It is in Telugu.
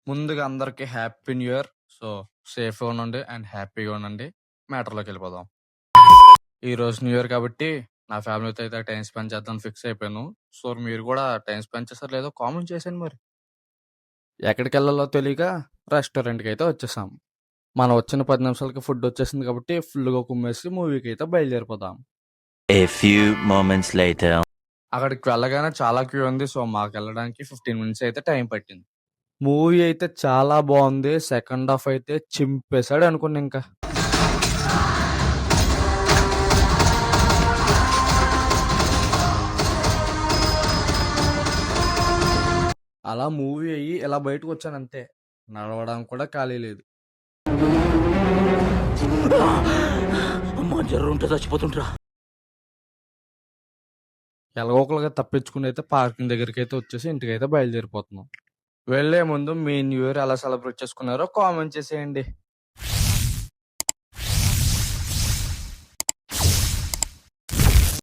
ముందుగా అందరికి హ్యాపీ న్యూ ఇయర్. సో, సేఫ్‌గా ఉండండి అండ్ హ్యాపీగా ఉండండి. మ్యాటర్‌లోకెళ్ళిపోదాం. ఈరోజు న్యూ ఇయర్ కాబట్టి నా ఫ్యామిలీతో అయితే టైమ్ స్పెండ్ చేద్దామని ఫిక్స్ అయిపోయాను. సో, మీరు కూడా టైమ్ స్పెండ్ చేశారో లేదో కామెంట్ చేసేయండి మరి. ఎక్కడికెళ్ళాలో తెలియక రెస్టారెంట్‌కైతే వచ్చేసాం. మనం వచ్చిన 10 నిమిషాలకి ఫుడ్ వచ్చేసింది కాబట్టి ఫుల్‌గా కుమ్మేసి మూవీకైతే బయలుదేరిపోదాం. A few moments later. అక్కడికి వెళ్ళగానే చాలా క్యూ ఉంది. సో, మాకెళ్ళడానికి 15 మినిట్స్ అయితే టైం పట్టింది. మూవీ అయితే చాలా బాగుంది. సెకండ్ హాఫ్ అయితే చింపేశాడు అనుకున్నా ఇంకా. అలా మూవీ అయ్యి ఇలా బయటకొచ్చానంతే. నడవడానికి కూడా ఖాళీ లేదు. అమ్మా జర్రుంటే చచ్చిపోతుంటరా. ఎలాగో ఒకలాగా తప్పించుకుని అయితే పార్కింగ్ దగ్గరికైతే వచ్చేసి ఇంటికైతే బయలుదేరిపోతున్నాం. వెళ్ళే ముందు మీ న్యూ ఇయర్ ఎలా సెలబ్రేట్ చేసుకున్నారో కామెంట్ చేసేయండి.